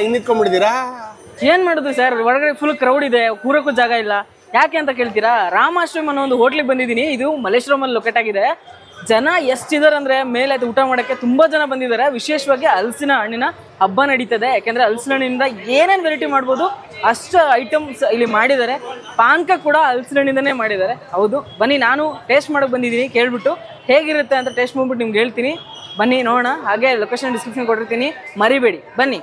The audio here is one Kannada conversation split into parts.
ಹಿಂಗ್ ನಿಂತ್ಕೊಂಡ್ಬಿಡ್ತೀರಾ? ಏನ್ ಮಾಡುದು ಸರ್, ಒಳಗಡೆ ಫುಲ್ ಕ್ರೌಡ್ ಇದೆ, ಕೂರಕ್ಕೂ ಜಾಗ ಇಲ್ಲ. ಯಾಕೆ ಅಂತ ಕೇಳ್ತೀರಾ, ರಾಮಾಶ್ರಮ್ ಅನ್ನೋ ಒಂದು ಹೋಟ್ಲಿಗೆ ಬಂದಿದ್ದೀನಿ. ಇದು ಮಲ್ಲೇಶ್ವರಮಲ್ಲಿ ಲೊಕೇಟ್ ಆಗಿದೆ. ಜನ ಎಷ್ಟಿದ್ದಾರೆ ಅಂದರೆ ಮೇಲೆ ಊಟ ಮಾಡೋಕ್ಕೆ ತುಂಬ ಜನ ಬಂದಿದ್ದಾರೆ. ವಿಶೇಷವಾಗಿ ಹಲಸಿನ ಹಣ್ಣಿನ ಹಬ್ಬ ನಡೀತದೆ. ಯಾಕೆಂದರೆ ಹಲಸಿನ ಹಣ್ಣಿನಿಂದ ಏನೇನು ವೆರೈಟಿ ಮಾಡ್ಬೋದು ಅಷ್ಟು ಐಟಮ್ಸ್ ಇಲ್ಲಿ ಮಾಡಿದ್ದಾರೆ. ಪಾನಕ ಕೂಡ ಹಲಸಿನ ಹಣ್ಣಿಂದನೇ ಮಾಡಿದ್ದಾರೆ. ಹೌದು, ಬನ್ನಿ, ನಾನು ಟೇಸ್ಟ್ ಮಾಡೋಕ್ಕೆ ಬಂದಿದ್ದೀನಿ. ಕೇಳ್ಬಿಟ್ಟು ಹೇಗಿರುತ್ತೆ ಅಂತ ಟೇಸ್ಟ್ ಮಾಡ್ಬಿಟ್ಟು ನಿಮ್ಗೆ ಹೇಳ್ತೀನಿ. ಬನ್ನಿ ನೋಡೋಣ. ಹಾಗೆ ಲೊಕೇಶನ್ ಡಿಸ್ಕ್ರಿಪ್ಷನ್ ಕೊಟ್ಟಿರ್ತೀನಿ, ಮರಿಬೇಡಿ, ಬನ್ನಿ.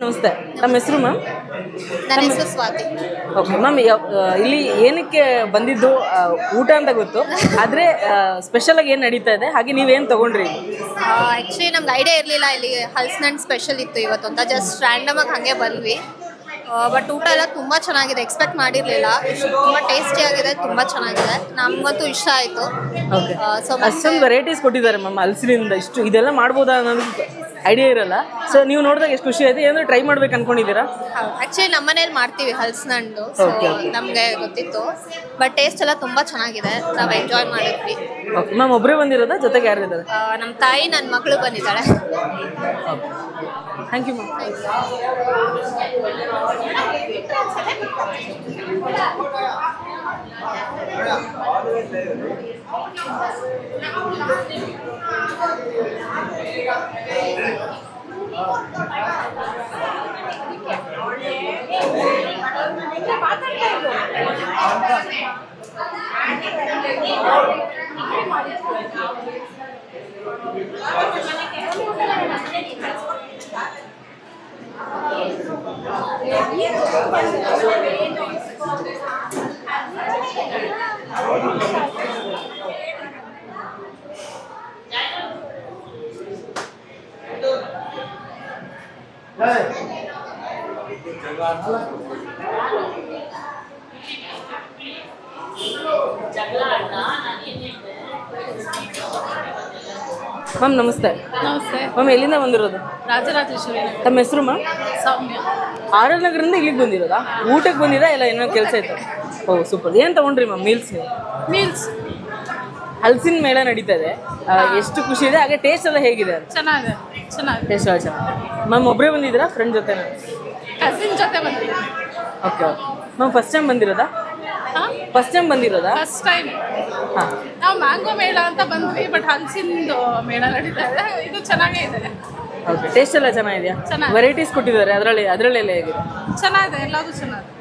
ನಮಸ್ತೆ, ನಮ್ಮ ಹೆಸರು ಮ್ಯಾಮ್? ನನ್ನ ಹೆಸರು ಸ್ವಾತಿ. ಓಕೆ ಮ್ಯಾಮ್, ಇಲ್ಲಿ ಏನಕ್ಕೆ ಬಂದಿದ್ದು ಊಟ ಅಂತ ಗೊತ್ತು, ಆದರೆ ಸ್ಪೆಷಲಾಗಿ ಏನು ನಡೀತಾ ಇದೆ, ಹಾಗೆ ನೀವೇನು ತೊಗೊಂಡ್ರಿ? ಆ್ಯಕ್ಚುಲಿ ನಮ್ಗೆ ಐಡಿಯಾ ಇರಲಿಲ್ಲ ಇಲ್ಲಿ ಹಲ್ಸಿನ ಹಣ್ಣು ಸ್ಪೆಷಲ್ ಇತ್ತು ಇವತ್ತು ಅಂತ. ಜಸ್ಟ್ ರ್ಯಾಂಡಮಾಗಿ ಹಾಗೆ ಬಂದ್ವಿ. ಬಟ್ ಊಟ ಎಲ್ಲ ತುಂಬ ಚೆನ್ನಾಗಿದೆ, ಎಕ್ಸ್ಪೆಕ್ಟ್ ಮಾಡಿರಲಿಲ್ಲ. ತುಂಬ ಟೇಸ್ಟಿಯಾಗಿದೆ, ತುಂಬ ಚೆನ್ನಾಗಿದೆ, ನಮಗಂತೂ ಇಷ್ಟ ಆಯಿತು. ಓಕೆ, ಸೊ ಅಷ್ಟೊಂದು ವೆರೈಟೀಸ್ ಕೊಟ್ಟಿದ್ದಾರೆ ಮ್ಯಾಮ್ ಹಲಸಿನಿಂದ. ಇಷ್ಟು ಇದೆಲ್ಲ ಮಾಡ್ಬೋದಾ ಅನ್ನೋದು ಐಡಿಯಾ ಇರಲ್ಲ. ಸೊ ನೀವು ನೋಡಿದಾಗ ಎಷ್ಟು ಖುಷಿ ಆಯ್ತು. ಏನಾದರೂ ಟ್ರೈ ಮಾಡ್ಬೇಕು ಅನ್ಕೊಂಡಿದ್ದೀರಾ? ಆ್ಯಕ್ಚುಲಿ ನಮ್ಮ ಮನೇಲಿ ಮಾಡ್ತೀವಿ ಹಲ್ಸಿನ ಹಣ್ಣು, ಸೊ ನಮಗೆ ಗೊತ್ತಿತ್ತು. ಬಟ್ ಟೇಸ್ಟ್ ಎಲ್ಲ ತುಂಬ ಚೆನ್ನಾಗಿದೆ, ನಾವು ಎಂಜಾಯ್ ಮಾಡಿದ್ವಿ. ಓಕೆ ಮ್ಯಾಮ್, ಒಬ್ಬರೇ ಬಂದಿರೋದಾ, ಜೊತೆಗೆ ಯಾರು ಇದ್ದಾರೆ? ನಮ್ಮ ತಾಯಿ, ನನ್ನ ಮಗಳು ಬಂದಿದ್ದಾಳೆ. Thank you ma'am. ಮ್ಯಾಮ್ ನಮಸ್ತೆ. ನಮಸ್ತೆ ಮ್ಯಾಮ್, ಎಲ್ಲಿಂದ ಬಂದಿರೋದು? ರಾಜರಾಜೇಶ್ವರಿ. ತಮ್ಮ ಹೆಸರು ಮ್ಯಾಮ್? ಸೌಮ್ಯ. ಆರ್ ಎಲ್ ನಗರದಿಂದ ಇಲ್ಲಿಗೆ ಬಂದಿರೋದಾ? ಊಟಕ್ಕೆ ಬಂದಿರಾ ಇಲ್ಲ ಏನೋ ಕೆಲಸ ಇತ್ತು? ಓ ಸೂಪರ್. ಏನು ತೊಗೊಂಡ್ರಿ ಮ್ಯಾಮ್ ಮೀಲ್ಸ್ ನೀವು? ಮೀಲ್ಸ್ ಹಲಸಿನ ಮೇಳ ನಡೀತಾ ಇದೆ, ಎಷ್ಟು ಖುಷಿ ಇದೆ, ಹಾಗೆ ಟೇಸ್ಟ್ ಎಲ್ಲ ಹೇಗಿದೆ? ಚೆನ್ನಾಗಿದೆ, ಚೆನ್ನಾಗಿದೆ. ಟೇಸ್ಟ್ ಎಲ್ಲ ಚೆನ್ನಾಗಿ. ಮ್ಯಾಮ್ ಒಬ್ಬರೇ ಬಂದಿದ್ದೀರಾ, ಫ್ರೆಂಡ್ ಜೊತೆ? ಕಸಿನ್ ಜೊತೆ ಬಂದಿದ್ದೀನಿ. Okay okay ma'am, first time ಬಂದಿರೋದಾ? ಫಸ್ಟ್ ಟೈಮ್ ಬಂದಿರೋದಾ? First time. ಹಾಂ, ನಾವು ಮ್ಯಾಂಗೋ ಮೇಳ ಅಂತ ಬಂದ್ವಿ, ಬಟ್ ಹಲಸಿಂದು ಮೇಳ ನಡೀತಾ ಇದೆ. ಇದು ಚೆನ್ನಾಗೇ ಇದೆ. ಓಕೆ, ಟೇಸ್ಟ್ ಎಲ್ಲ ಚೆನ್ನಾಗಿದೆಯಾ? ಚೆನ್ನಾಗಿ. ವೆರೈಟೀಸ್ ಕೊಟ್ಟಿದ್ದಾರೆ, ಅದರಲ್ಲೆಲ್ಲ ಹೇಗಿದೆ? ಚೆನ್ನಾಗಿದೆ, ಎಲ್ಲದೂ ಚೆನ್ನಾಗಿದೆ.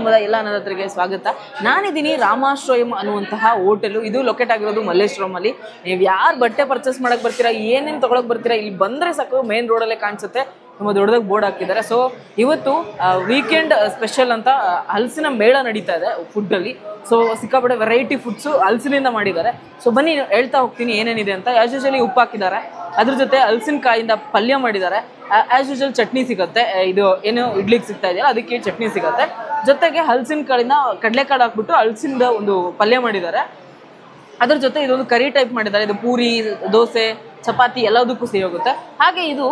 ಕುಟುಂಬದ ಎಲ್ಲ ಅನ್ನದಾತರಿಗೆ ಸ್ವಾಗತ. ನಾನಿದ್ದೀನಿ ರಾಮಾಶ್ರಯಂ ಅನ್ನುವಂತಹ ಹೋಟೆಲು. ಇದು ಲೊಕೇಟ್ ಆಗಿರೋದು ಮಲ್ಲೇಶ್ವರಮಲ್ಲಿ. ನೀವು ಯಾರು ಬಟ್ಟೆ ಪರ್ಚೇಸ್ ಮಾಡಕ್ಕೆ ಬರ್ತೀರಾ, ಏನೇನು ತೊಗೊಳಕ್ಕೆ ಬರ್ತೀರಾ, ಇಲ್ಲಿ ಬಂದರೆ ಸಾಕು ಮೇನ್ ರೋಡಲ್ಲೇ ಕಾಣಿಸುತ್ತೆ. ತುಂಬ ದೊಡ್ಡದಾಗಿ ಬೋರ್ಡ್ ಹಾಕಿದ್ದಾರೆ. ಸೊ ಇವತ್ತು ವೀಕೆಂಡ್ ಸ್ಪೆಷಲ್ ಅಂತ ಹಲಸಿನ ಮೇಳ ನಡೀತಾ ಇದೆ ಫುಡ್ಡಲ್ಲಿ. ಸೊ ಸಿಕ್ಕಾಪಟ್ಟೆ ವೆರೈಟಿ ಫುಡ್ಸು ಹಲಸಿನಿಂದ ಮಾಡಿದ್ದಾರೆ. ಸೊ ಬನ್ನಿ ಹೇಳ್ತಾ ಹೋಗ್ತೀನಿ ಏನೇನಿದೆ ಅಂತ. ಆ್ಯಸ್ ಯೂಶಲಿ ಉಪ್ಪು ಹಾಕಿದ್ದಾರೆ, ಅದ್ರ ಜೊತೆ ಹಲಸಿನಕಾಯಿಂದ ಪಲ್ಯ ಮಾಡಿದ್ದಾರೆ. ಆ್ಯಸ್ ಯೂಶಲ್ ಚಟ್ನಿ ಸಿಗುತ್ತೆ, ಇದು ಏನು ಇಡ್ಲಿಗೆ ಸಿಗ್ತಾ ಇದೆಯಲ್ಲ ಅದಕ್ಕೆ ಚಟ್ನಿ ಸಿಗುತ್ತೆ. ಜೊತೆಗೆ ಹಲಸಿನಕಾಳಿಂದ ಕಡಲೆಕಾಳು ಹಾಕ್ಬಿಟ್ಟು ಹಲಸಿಂದ ಒಂದು ಪಲ್ಯ ಮಾಡಿದ್ದಾರೆ. ಅದ್ರ ಜೊತೆ ಇದೊಂದು ಕರಿ ಟೈಪ್ ಮಾಡಿದ್ದಾರೆ. ಇದು ಪೂರಿ, ದೋಸೆ, ಚಪಾತಿ ಎಲ್ಲದಕ್ಕೂ ಸೇರಿ ಹೋಗುತ್ತೆ. ಹಾಗೆ ಇದು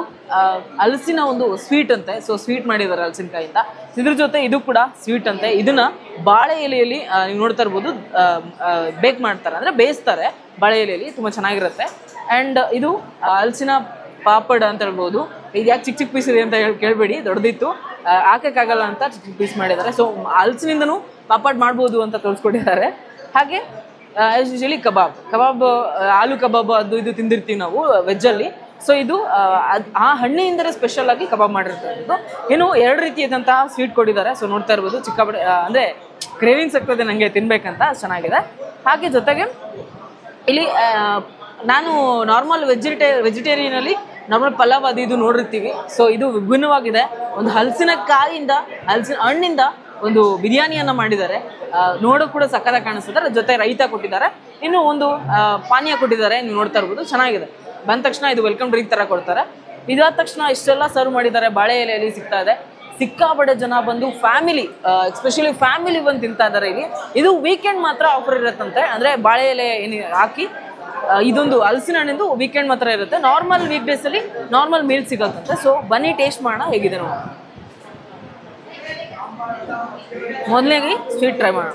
ಹಲಸಿನ ಒಂದು ಸ್ವೀಟ್ ಅಂತೆ. ಸೊ ಸ್ವೀಟ್ ಮಾಡಿದ್ದಾರೆ ಹಲಸಿನಕಾಯಿಂದ. ಇದ್ರ ಜೊತೆ ಇದು ಕೂಡ ಸ್ವೀಟ್ ಅಂತೆ. ಇದನ್ನ ಬಾಳೆ ಎಲೆಯಲ್ಲಿ ನೀವು ನೋಡ್ತಾ ಇರ್ಬೋದು, ಬೇಕ್ ಮಾಡ್ತಾರೆ, ಅಂದರೆ ಬೇಯಿಸ್ತಾರೆ ಬಾಳೆ ಎಲೆಯಲ್ಲಿ. ತುಂಬ ಚೆನ್ನಾಗಿರುತ್ತೆ. ಆ್ಯಂಡ್ ಇದು ಹಲಸಿನ ಪಾಪಡ್ ಅಂತ ಹೇಳ್ಬೋದು. ಇದು ಯಾಕೆ ಚಿಕ್ಕ ಚಿಕ್ಕ ಪೀಸ್ ಇದೆ ಅಂತ ಕೇಳಬೇಡಿ, ದೊಡ್ಡದಿತ್ತು, ಹಾಕೋಕ್ಕಾಗಲ್ಲ ಅಂತ ಚಿಕ್ಕ ಚಿಕ್ಕ ಪೀಸ್ ಮಾಡಿದ್ದಾರೆ. ಸೊ ಹಲಸಿನಿಂದನೂ ಪಾಪಡ್ ಮಾಡ್ಬೋದು ಅಂತ ತೋರಿಸ್ಕೊಟ್ಟಿದ್ದಾರೆ. ಹಾಗೆ ಆ್ಯಸ್ ಯೂಶಲಿ ಕಬಾಬ್, ಆಲೂ ಕಬಾಬ್ ಅದು ಇದು ತಿಂದಿರ್ತೀವಿ ನಾವು ವೆಜ್ಜಲ್ಲಿ. ಸೊ ಇದು ಆ ಹಣ್ಣಿನಿಂದಲೇ ಸ್ಪೆಷಲ್ ಆಗಿ ಕಬಾಬ್ ಮಾಡಿರ್ತಕ್ಕಂಥದ್ದು. ಇನ್ನು 2 ರೀತಿಯಾದಂತಹ ಸ್ವೀಟ್ ಕೊಟ್ಟಿದ್ದಾರೆ. ಸೊ ನೋಡ್ತಾ ಇರ್ಬೋದು, ಚಿಕ್ಕಪಡೆ ಅಂದರೆ ಕ್ರೇವಿಂಗ್ಸ್ ಆಗ್ತದೆ ನನಗೆ ತಿನ್ಬೇಕಂತ, ಚೆನ್ನಾಗಿದೆ. ಹಾಗೆ ಜೊತೆಗೆ ಇಲ್ಲಿ ನಾನು ನಾರ್ಮಲ್ ವೆಜಿಟೇರಿಯನಲ್ಲಿ ನಾರ್ಮಲ್ ಪಲಾವ್ ಅದು ಇದು ನೋಡಿರ್ತೀವಿ. ಸೊ ಇದು ವಿಭಿನ್ನವಾಗಿದೆ. ಒಂದು ಹಲಸಿನ ಹಣ್ಣಿಂದ ಒಂದು ಬಿರಿಯಾನಿಯನ್ನು ಮಾಡಿದ್ದಾರೆ. ನೋಡೋಕೆ ಕೂಡ ಸಕ್ಕತ್ತಾಗಿ ಕಾಣಿಸ್ತದೆ. ಅದ್ರ ಜೊತೆ ರೈತ ಕೊಟ್ಟಿದ್ದಾರೆ, ಇನ್ನು ಒಂದು ಪಾನೀಯ ಕೊಟ್ಟಿದ್ದಾರೆ. ನೀವು ನೋಡ್ತಾ ಇರ್ಬೋದು, ಚೆನ್ನಾಗಿದೆ. ಬಂದ ತಕ್ಷಣ ಇದು ವೆಲ್ಕಮ್ ಡ್ರಿಂಕ್ ಥರ ಕೊಡ್ತಾರೆ. ಇದಾದ ತಕ್ಷಣ ಇಷ್ಟೆಲ್ಲ ಸರ್ವ್ ಮಾಡಿದ್ದಾರೆ. ಬಾಳೆ ಎಲೆಯಲ್ಲಿ ಸಿಗ್ತಾ ಇದೆ. ಸಿಕ್ಕಾಪಟ್ಟೆ ಜನ ಬಂದು ಫ್ಯಾಮಿಲಿ, ಎಸ್ಪೆಷಲಿ ಫ್ಯಾಮಿಲಿ ಬಂದು ತಿಂತಾ ಇದ್ದಾರೆ ಇಲ್ಲಿ. ಇದು ವೀಕೆಂಡ್ ಮಾತ್ರ ಆಫರ್ ಇರುತ್ತಂತೆ. ಅಂದರೆ ಬಾಳೆ ಎಲೆ ಏನು ಹಾಕಿ ಇದೊಂದು ಹಲಸಿನ ಹಣ್ಣಿಂದು ವೀಕೆಂಡ್ ಮಾತ್ರ ಇರುತ್ತೆ. ನಾರ್ಮಲ್ ವೀಕ್ ಡೇಸಲ್ಲಿ ನಾರ್ಮಲ್ ಮೀಲ್ ಸಿಗುತ್ತಂತೆ. ಸೊ ಬನ್ನಿ ಟೇಸ್ಟ್ ಮಾಡೋಣ ಹೇಗಿದೆ ನೋಡಿ. ಮೊದಲಿಗೆ ಸ್ವೀಟ್ ಟ್ರೈ ಮಾಡೋಣ.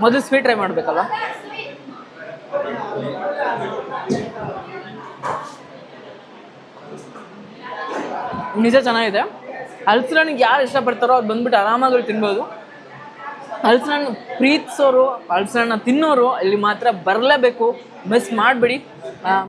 ಮೊದಲು ಸ್ವೀಟ್ ಟ್ರೈ ಮಾಡಬೇಕಲ್ವ. ನಿಜ ಚೆನ್ನಾಗಿದೆ. ಹಲಸಿನ ಹಣ್ಣಿಗೆ ಯಾರು ಇಷ್ಟಪಡ್ತಾರೋ ಅವ್ರು ಬಂದ್ಬಿಟ್ಟು ಆರಾಮಾಗಿ ತಿನ್ಬೋದು. ಹಲಸಿನ ಹಣ್ಣು ಪ್ರೀತಿಸೋರು, ಹಲಸಿನ ಹಣ್ಣು ತಿನ್ನೋರು ಇಲ್ಲಿ ಮಾತ್ರ ಬರಲೇಬೇಕು, ಮಿಸ್ ಮಾಡಬೇಡಿ.